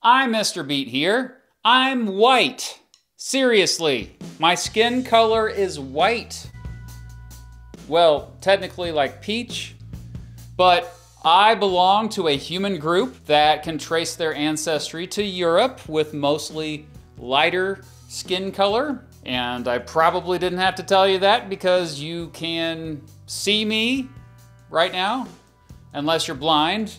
I'm Mr. Beat here. I'm white. Seriously, my skin color is white. Well, technically like peach, but I belong to a human group that can trace their ancestry to Europe with mostly lighter skin color. And I probably didn't have to tell you that because you can see me right now, unless you're blind.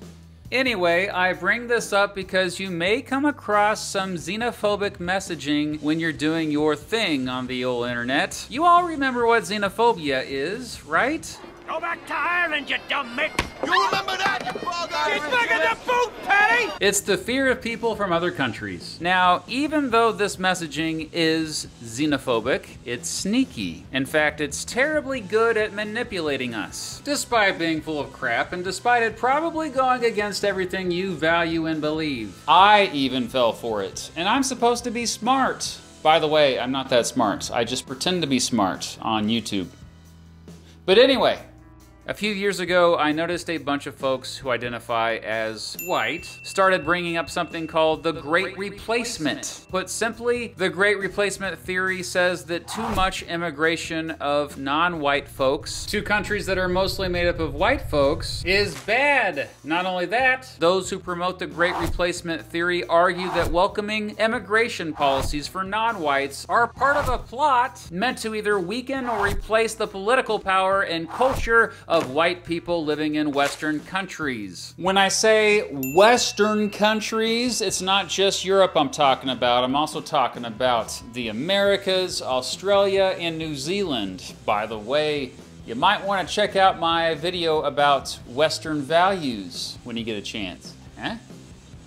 Anyway, I bring this up because you may come across some xenophobic messaging when you're doing your thing on the old internet. You all remember what xenophobia is, right? Go back to Ireland, you dumb mitt! You remember that, you frog? She's back in the boot, Patty! It's the fear of people from other countries. Now, even though this messaging is xenophobic, it's sneaky. In fact, it's terribly good at manipulating us. Despite being full of crap, and despite it probably going against everything you value and believe. I even fell for it. And I'm supposed to be smart. By the way, I'm not that smart. I just pretend to be smart on YouTube. But anyway, a few years ago, I noticed a bunch of folks who identify as white started bringing up something called the Great Replacement. Put simply, the Great Replacement theory says that too much immigration of non-white folks to countries that are mostly made up of white folks is bad. Not only that, those who promote the Great Replacement theory argue that welcoming immigration policies for non-whites are part of a plot meant to either weaken or replace the political power and culture of white people living in Western countries. When I say Western countries, it's not just Europe I'm talking about. I'm also talking about the Americas, Australia, and New Zealand. By the way, you might want to check out my video about Western values when you get a chance. Huh?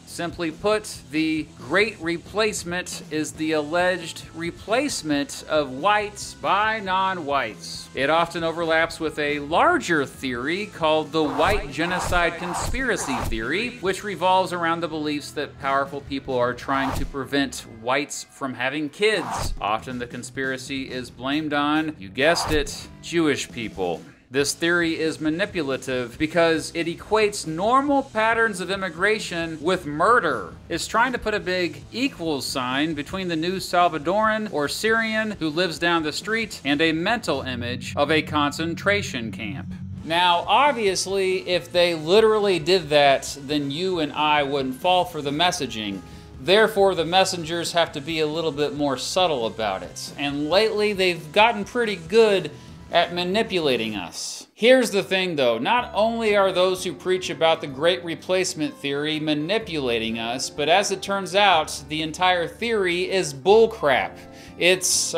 Simply put, the Great Replacement is the alleged replacement of whites by non-whites. It often overlaps with a larger theory called the White Genocide Conspiracy Theory, which revolves around the beliefs that powerful people are trying to prevent whites from having kids. Often the conspiracy is blamed on, you guessed it, Jewish people. This theory is manipulative because it equates normal patterns of immigration with murder. It's trying to put a big equals sign between the new Salvadoran or Syrian who lives down the street and a mental image of a concentration camp. Now, obviously, if they literally did that, then you and I wouldn't fall for the messaging. Therefore, the messengers have to be a little bit more subtle about it. And lately, they've gotten pretty good at manipulating us. Here's the thing though, not only are those who preach about the Great Replacement theory manipulating us, but as it turns out, the entire theory is bullcrap. It's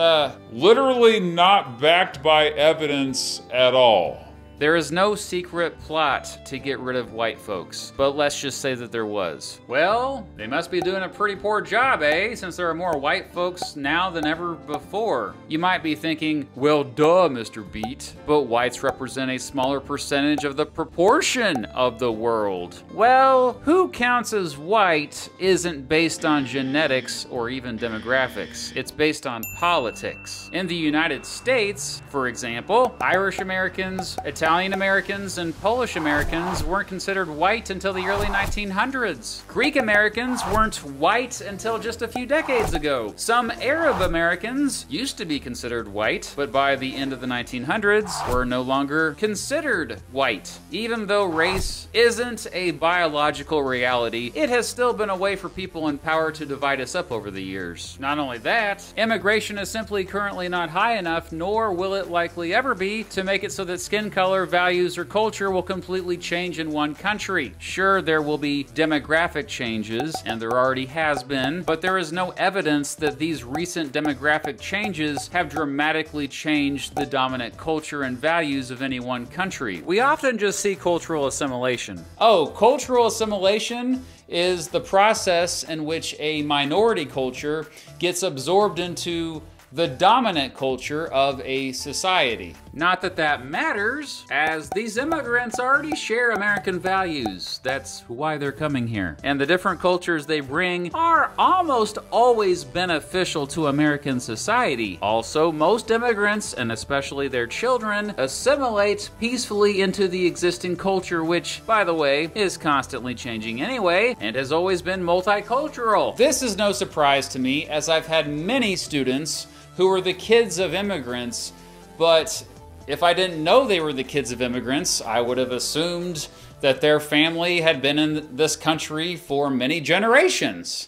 literally not backed by evidence at all. There is no secret plot to get rid of white folks, but let's just say that there was. Well, they must be doing a pretty poor job, eh? Since there are more white folks now than ever before. You might be thinking, well, duh, Mr. Beat, but whites represent a smaller percentage of the proportion of the world. Well, who counts as white isn't based on genetics or even demographics. It's based on politics. In the United States, for example, Irish Americans, Italian Americans, and Polish Americans weren't considered white until the early 1900s. Greek Americans weren't white until just a few decades ago. Some Arab Americans used to be considered white, but by the end of the 1900s were no longer considered white. Even though race isn't a biological reality, it has still been a way for people in power to divide us up over the years. Not only that, immigration is simply currently not high enough, nor will it likely ever be, to make it so that skin color, values, or culture will completely change in one country. Sure, there will be demographic changes, and there already has been, but there is no evidence that these recent demographic changes have dramatically changed the dominant culture and values of any one country. We often just see cultural assimilation. Oh, cultural assimilation is the process in which a minority culture gets absorbed into the dominant culture of a society. Not that that matters, as these immigrants already share American values. That's why they're coming here. And the different cultures they bring are almost always beneficial to American society. Also, most immigrants, and especially their children, assimilate peacefully into the existing culture, which, by the way, is constantly changing anyway, and has always been multicultural. This is no surprise to me, as I've had many students who were the kids of immigrants, but if I didn't know they were the kids of immigrants, I would have assumed that their family had been in this country for many generations.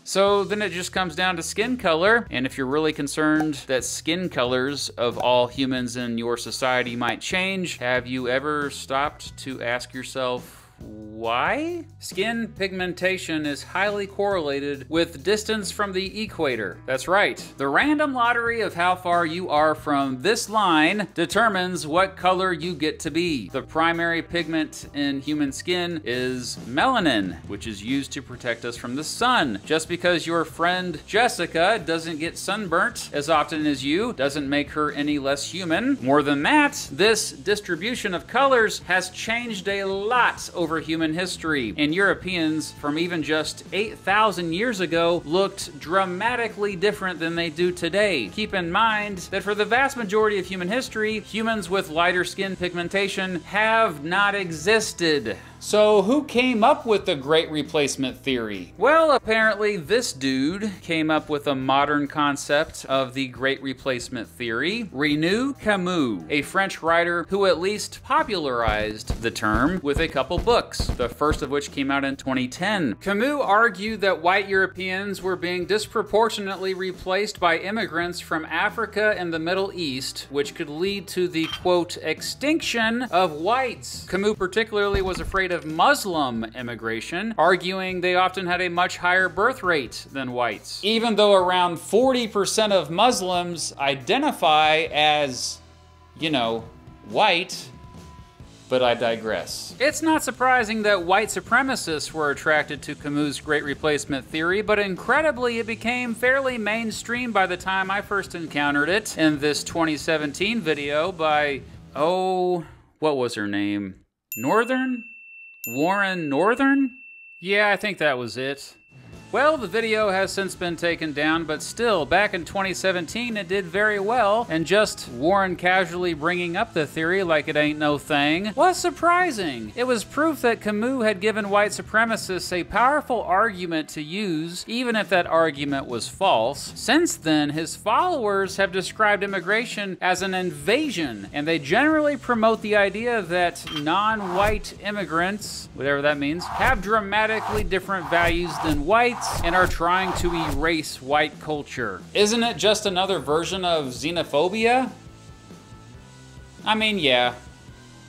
So then it just comes down to skin color, and if you're really concerned that skin colors of all humans in your society might change, have you ever stopped to ask yourself, why? Skin pigmentation is highly correlated with distance from the equator. That's right. The random lottery of how far you are from this line determines what color you get to be. The primary pigment in human skin is melanin, which is used to protect us from the sun. Just because your friend Jessica doesn't get sunburnt as often as you doesn't make her any less human. More than that, this distribution of colors has changed a lot over human history, and Europeans from even just 8,000 years ago looked dramatically different than they do today. Keep in mind that for the vast majority of human history, humans with lighter skin pigmentation have not existed. So who came up with the Great Replacement Theory? Well, apparently this dude came up with a modern concept of the Great Replacement Theory, Rene Camus, a French writer who at least popularized the term with a couple books, the first of which came out in 2010. Camus argued that white Europeans were being disproportionately replaced by immigrants from Africa and the Middle East, which could lead to the, quote, extinction of whites. Camus particularly was afraid of Muslim immigration, arguing they often had a much higher birth rate than whites, even though around 40% of Muslims identify as, you know, white. But I digress. It's not surprising that white supremacists were attracted to Camus' Great Replacement Theory, but incredibly it became fairly mainstream by the time I first encountered it in this 2017 video by, oh, what was her name? Warren Northern? Yeah, I think that was it. Well, the video has since been taken down, but still, back in 2017, it did very well, and just Warren casually bringing up the theory like it ain't no thing was surprising. It was proof that Camus had given white supremacists a powerful argument to use, even if that argument was false. Since then, his followers have described immigration as an invasion, and they generally promote the idea that non-white immigrants, whatever that means, have dramatically different values than whites, and are trying to erase white culture. Isn't it just another version of xenophobia? I mean, yeah,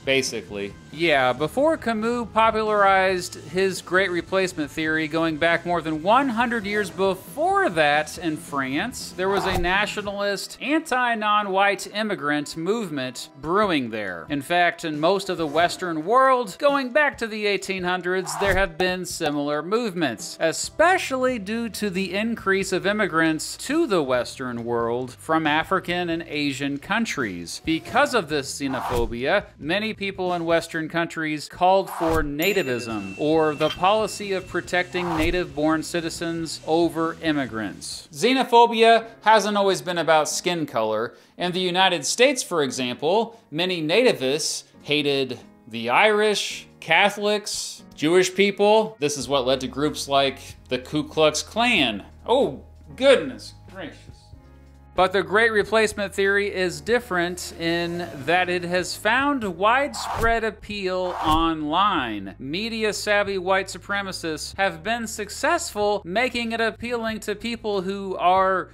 basically. Yeah, before Camus popularized his Great Replacement Theory going back more than 100 years before that in France, there was a nationalist, anti-non-white immigrant movement brewing there. In fact, in most of the Western world, going back to the 1800s, there have been similar movements, especially due to the increase of immigrants to the Western world from African and Asian countries. Because of this xenophobia, many people in Western countries called for nativism, or the policy of protecting native-born citizens over immigrants. Xenophobia hasn't always been about skin color. In the United States, for example, many nativists hated the Irish, Catholics, Jewish people. This is what led to groups like the Ku Klux Klan. Oh, goodness gracious. But the Great Replacement Theory is different in that it has found widespread appeal online. Media-savvy white supremacists have been successful making it appealing to people who are,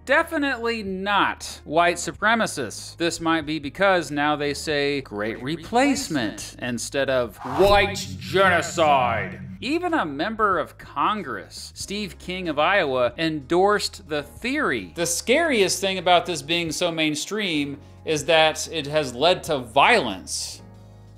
definitely not white supremacists. This might be because now they say Great Replacement instead of white genocide. Even a member of Congress, Steve King of Iowa, endorsed the theory. The scariest thing about this being so mainstream is that it has led to violence.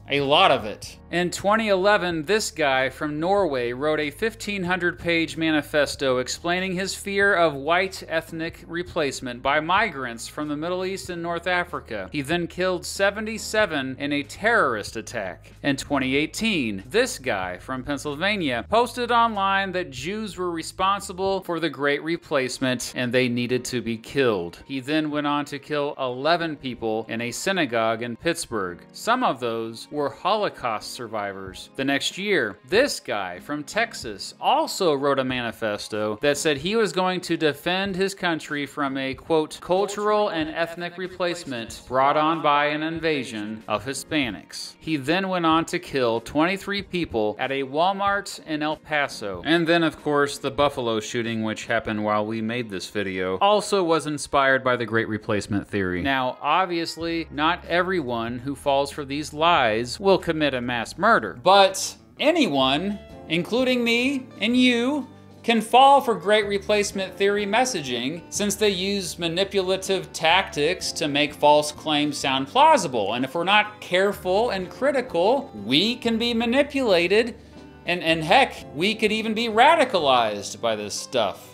A lot of it. In 2011, this guy from Norway wrote a 1,500-page manifesto explaining his fear of white ethnic replacement by migrants from the Middle East and North Africa. He then killed 77 in a terrorist attack. In 2018, this guy from Pennsylvania posted online that Jews were responsible for the Great Replacement and they needed to be killed. He then went on to kill 11 people in a synagogue in Pittsburgh. Some of those were Holocaust survivors. The next year, this guy from Texas also wrote a manifesto that said he was going to defend his country from a, quote, cultural and ethnic replacement brought on by an invasion of Hispanics. He then went on to kill 23 people at a Walmart in El Paso. And then, of course, the Buffalo shooting, which happened while we made this video, also was inspired by the Great Replacement theory. Now, obviously, not everyone who falls for these lies will commit a mass murder. But anyone, including me and you, can fall for Great Replacement theory messaging since they use manipulative tactics to make false claims sound plausible. And if we're not careful and critical, we can be manipulated, and heck, we could even be radicalized by this stuff.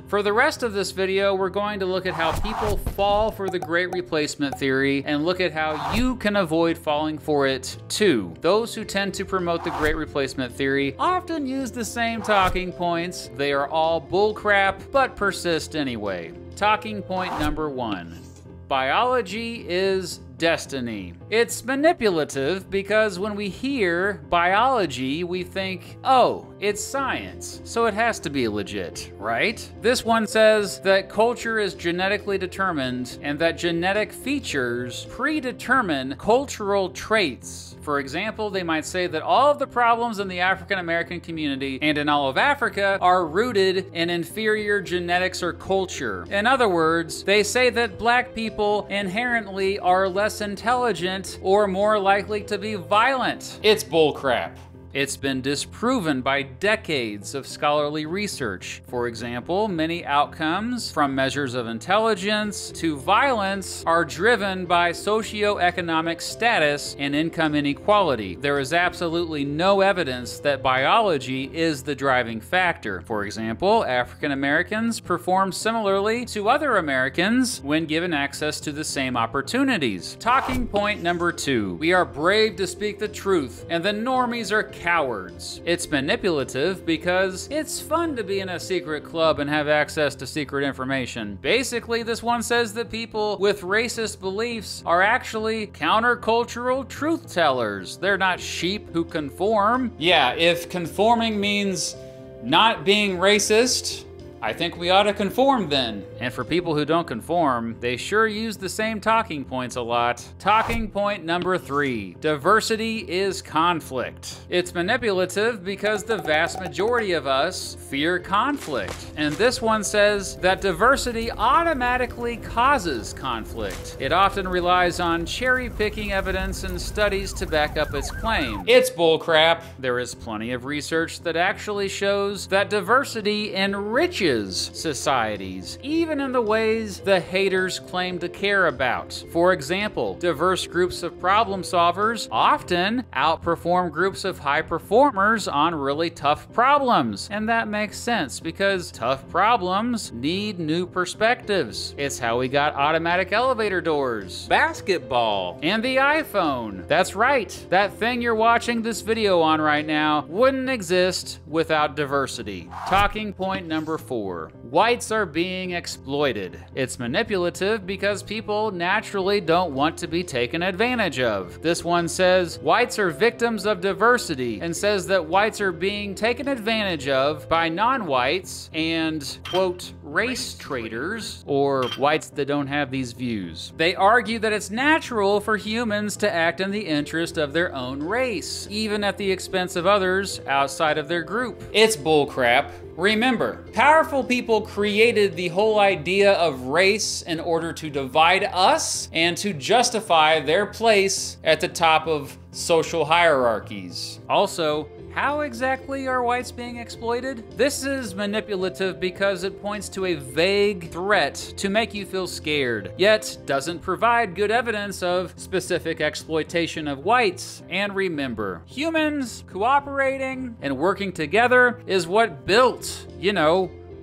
For the rest of this video, we're going to look at how people fall for the Great Replacement theory and look at how you can avoid falling for it too. Those who tend to promote the Great Replacement theory often use the same talking points. They are all bullcrap, but persist anyway. Talking point number 1. Biology is destiny. It's manipulative because when we hear biology, we think, oh, it's science, so it has to be legit, right? This one says that culture is genetically determined and that genetic features predetermine cultural traits. For example, they might say that all of the problems in the African American community and in all of Africa are rooted in inferior genetics or culture. In other words, they say that black people inherently are less intelligent or more likely to be violent. It's bullcrap. It's been disproven by decades of scholarly research. For example, many outcomes from measures of intelligence to violence are driven by socioeconomic status and income inequality. There is absolutely no evidence that biology is the driving factor. For example, African Americans perform similarly to other Americans when given access to the same opportunities. Talking point number 2. We are brave to speak the truth, and the normies are cowards. It's manipulative because it's fun to be in a secret club and have access to secret information. Basically, this one says that people with racist beliefs are actually countercultural truth tellers. They're not sheep who conform. Yeah, if conforming means not being racist, I think we ought to conform then. And for people who don't conform, they sure use the same talking points a lot. Talking point number 3. Diversity is conflict. It's manipulative because the vast majority of us fear conflict. And this one says that diversity automatically causes conflict. It often relies on cherry-picking evidence and studies to back up its claim. It's bullcrap. There is plenty of research that actually shows that diversity enriches societies, even in the ways the haters claim to care about. For example, diverse groups of problem solvers often outperform groups of high performers on really tough problems. And that makes sense because tough problems need new perspectives. It's how we got automatic elevator doors, basketball, and the iPhone. That's right, that thing you're watching this video on right now wouldn't exist without diversity. Talking point number 4. Whites are being exploited. It's manipulative because people naturally don't want to be taken advantage of. This one says whites are victims of diversity and says that whites are being taken advantage of by non-whites and, quote, race traitors, or whites that don't have these views. They argue that it's natural for humans to act in the interest of their own race, even at the expense of others outside of their group. It's bullcrap. Remember, powerful people created the whole idea of race in order to divide us and to justify their place at the top of social hierarchies. Also, How exactly are whites being exploited? This is manipulative because it points to a vague threat to make you feel scared, yet doesn't provide good evidence of specific exploitation of whites. And remember, humans cooperating and working together is what built,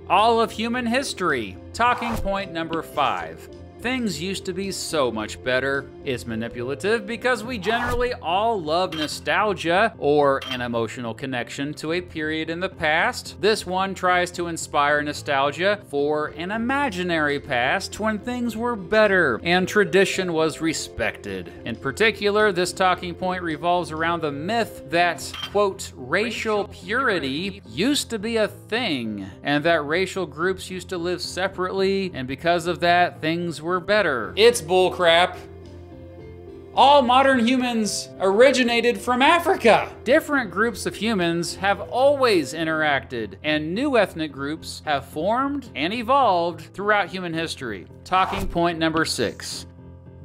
all of human history. Talking point number 5. Things used to be so much better is manipulative because we generally all love nostalgia or an emotional connection to a period in the past. This one tries to inspire nostalgia for an imaginary past when things were better and tradition was respected. In particular, this talking point revolves around the myth that, quote, racial purity used to be a thing and that racial groups used to live separately, and because of that, things were better. It's bullcrap. All modern humans originated from Africa. Different groups of humans have always interacted, and new ethnic groups have formed and evolved throughout human history. Talking point number 6.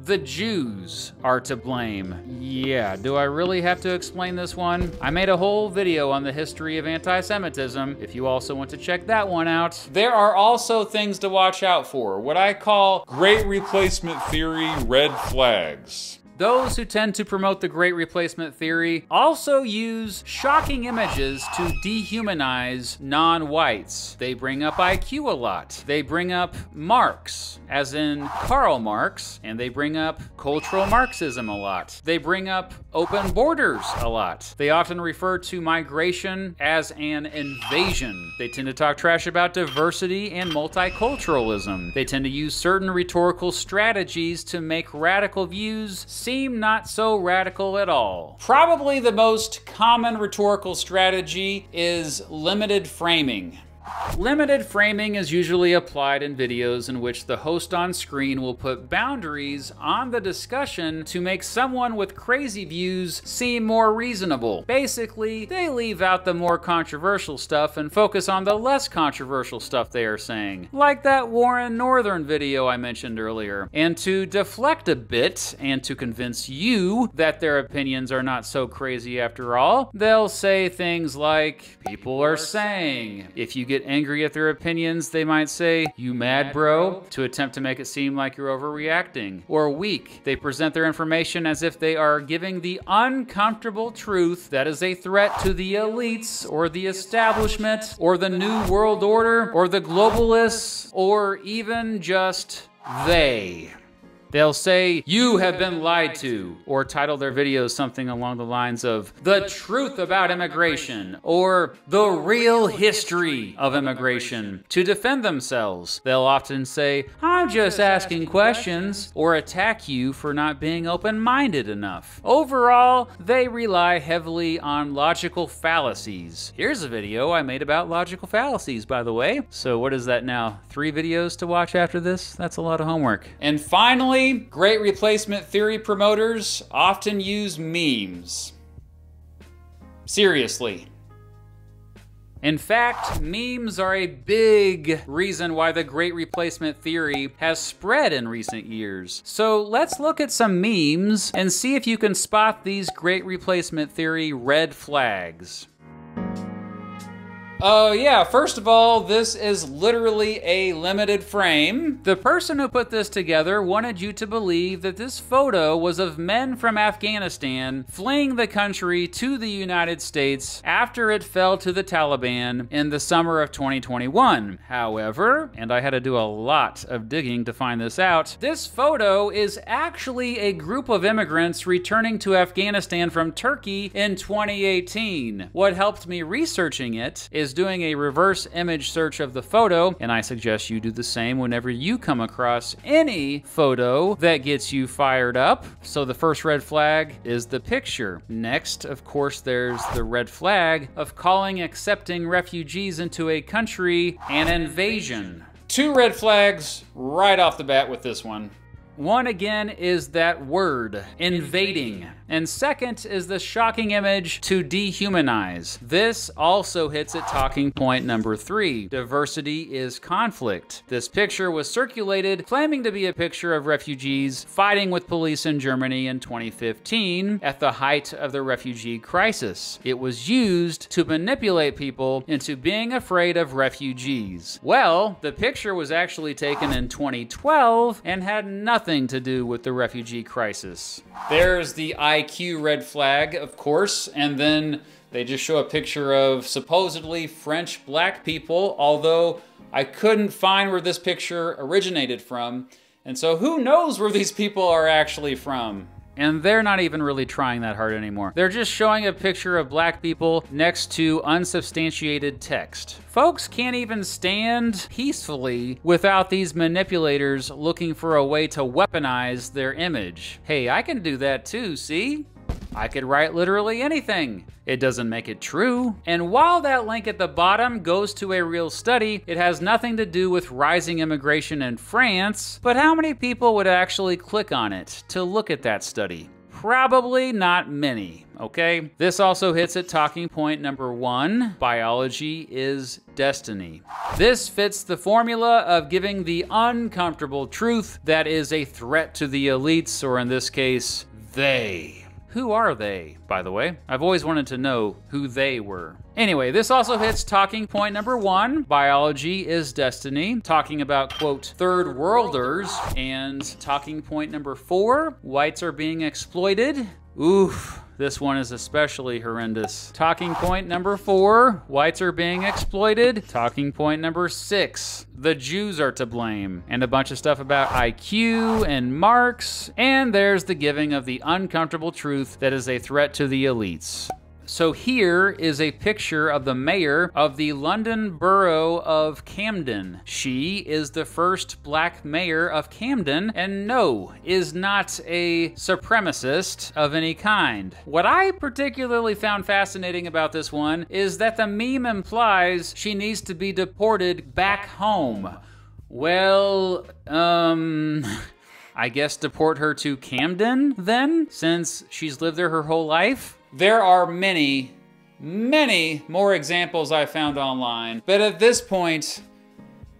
The Jews are to blame. Yeah, do I really have to explain this one? I made a whole video on the history of anti-Semitism, if you also want to check that one out. There are also things to watch out for, what I call Great Replacement Theory red flags. Those who tend to promote the Great Replacement Theory also use shocking images to dehumanize non-whites. They bring up IQ a lot. They bring up Marx, as in Karl Marx, and they bring up cultural Marxism a lot. They bring up open borders a lot. They often refer to migration as an invasion. They tend to talk trash about diversity and multiculturalism. They tend to use certain rhetorical strategies to make radical views seem not so radical at all. Probably the most common rhetorical strategy is limited framing. Limited framing is usually applied in videos in which the host on screen will put boundaries on the discussion to make someone with crazy views seem more reasonable. Basically, they leave out the more controversial stuff and focus on the less controversial stuff they are saying, like that Warren Northern video I mentioned earlier. And to deflect a bit and to convince you that their opinions are not so crazy after all, they'll say things like, people are saying. If you get angry at their opinions, they might say, you mad bro, to attempt to make it seem like you're overreacting. Or weak. They present their information as if they are giving the uncomfortable truth that is a threat to the elites or the establishment or the new world order or the globalists or even just they. They'll say, you have been lied to, or title their videos something along the lines of, the truth about immigration, or the real history of immigration. To defend themselves, they'll often say, I'm just asking questions, or attack you for not being open-minded enough. Overall, they rely heavily on logical fallacies. Here's a video I made about logical fallacies, by the way. So what is that now? 3 videos to watch after this? That's a lot of homework. And finally, Great Replacement Theory promoters often use memes. Seriously. In fact, memes are a big reason why the Great Replacement Theory has spread in recent years. So let's look at some memes and see if you can spot these Great Replacement Theory red flags. Oh yeah, first of all, this is literally a limited frame. The person who put this together wanted you to believe that this photo was of men from Afghanistan fleeing the country to the United States after it fell to the Taliban in the summer of 2021. However, and I had to do a lot of digging to find this out, this photo is actually a group of immigrants returning to Afghanistan from Turkey in 2018. What helped me researching it is doing a reverse image search of the photo, and I suggest you do the same whenever you come across any photo that gets you fired up. So the first red flag is the picture. Next, of course, there's the red flag of calling accepting refugees into a country an invasion. 2 red flags right off the bat with this one. One again is that word, invading. And second is the shocking image to dehumanize. This also hits at talking point number 3. Diversity is conflict. This picture was circulated claiming to be a picture of refugees fighting with police in Germany in 2015 at the height of the refugee crisis. It was used to manipulate people into being afraid of refugees. Well, the picture was actually taken in 2012 and had nothing to do with the refugee crisis. There's the IQ red flag, of course, and then they just show a picture of supposedly French black people, although I couldn't find where this picture originated from, and so who knows where these people are actually from. And they're not even really trying that hard anymore. They're just showing a picture of black people next to unsubstantiated text. Folks can't even stand peacefully without these manipulators looking for a way to weaponize their image. Hey, I can do that too, see? I could write literally anything. It doesn't make it true. And while that link at the bottom goes to a real study, it has nothing to do with rising immigration in France, but how many people would actually click on it to look at that study? Probably not many, okay? This also hits at talking point number 1, biology is destiny. This fits the formula of giving the uncomfortable truth that is a threat to the elites, or in this case, they. Who are they, by the way? I've always wanted to know who they were. Anyway, this also hits talking point number 1, biology is destiny, talking about, quote, third worlders, and talking point number 4, whites are being exploited. Oof. This one is especially horrendous. Talking point number 4, whites are being exploited. Talking point number 6, the Jews are to blame. And a bunch of stuff about IQ and Marx. And there's the giving of the uncomfortable truth that is a threat to the elites. So here is a picture of the mayor of the London borough of Camden. She is the first black mayor of Camden, and no, is not a supremacist of any kind. What I particularly found fascinating about this one is that the meme implies she needs to be deported back home. Well, I guess deport her to Camden then, since she's lived there her whole life? There are many, many more examples I found online, but at this point,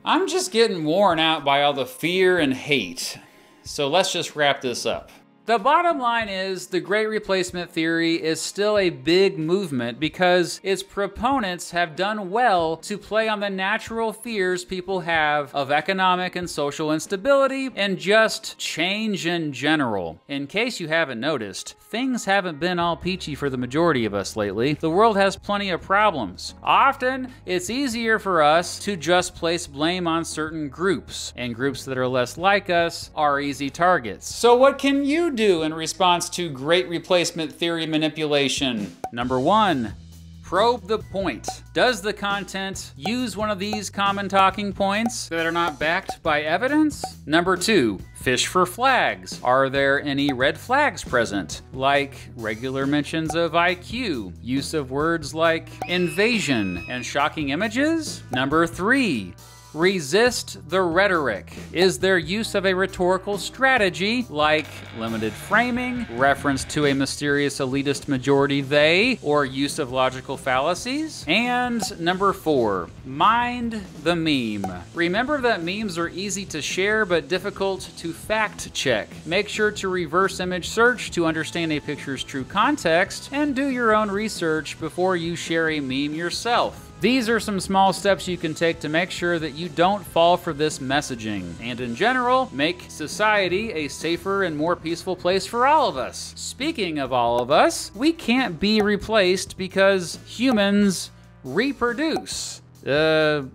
I'm just getting worn out by all the fear and hate. So let's just wrap this up. The bottom line is the Great Replacement Theory is still a big movement because its proponents have done well to play on the natural fears people have of economic and social instability and just change in general. In case you haven't noticed, things haven't been all peachy for the majority of us lately. The world has plenty of problems. Often, it's easier for us to just place blame on certain groups, and groups that are less like us are easy targets. So what can you do in response to Great Replacement Theory manipulation? Number 1, probe the point. Does the content use one of these common talking points that are not backed by evidence? Number 2, fish for flags. Are there any red flags present? Like regular mentions of IQ, use of words like invasion and shocking images? Number 3, resist the rhetoric. Is there use of a rhetorical strategy like limited framing, reference to a mysterious elitist majority they, or use of logical fallacies? And number 4, mind the meme. Remember that memes are easy to share but difficult to fact check. Make sure to reverse image search to understand a picture's true context and do your own research before you share a meme yourself. These are some small steps you can take to make sure that you don't fall for this messaging, and in general, make society a safer and more peaceful place for all of us. Speaking of all of us, we can't be replaced because humans reproduce.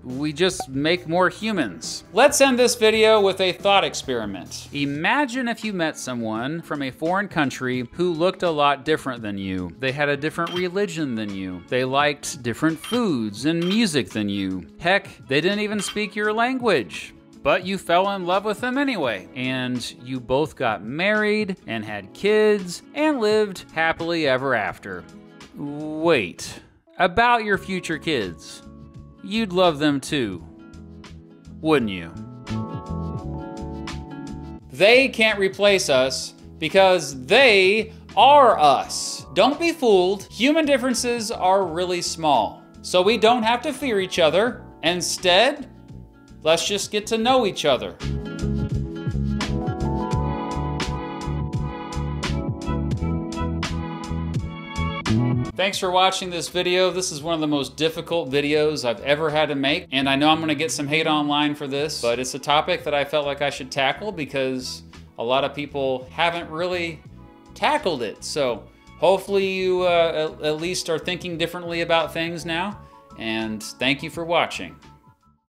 We just make more humans. Let's end this video with a thought experiment. Imagine if you met someone from a foreign country who looked a lot different than you. They had a different religion than you. They liked different foods and music than you. Heck, they didn't even speak your language. But you fell in love with them anyway, and you both got married and had kids and lived happily ever after. Wait, about your future kids. You'd love them too, wouldn't you? They can't replace us because they are us. Don't be fooled. Human differences are really small. So we don't have to fear each other. Instead, let's just get to know each other. Thanks for watching this video. This is one of the most difficult videos I've ever had to make, and I know I'm gonna get some hate online for this, but it's a topic that I felt like I should tackle because a lot of people haven't really tackled it. So hopefully you at least are thinking differently about things now, and thank you for watching.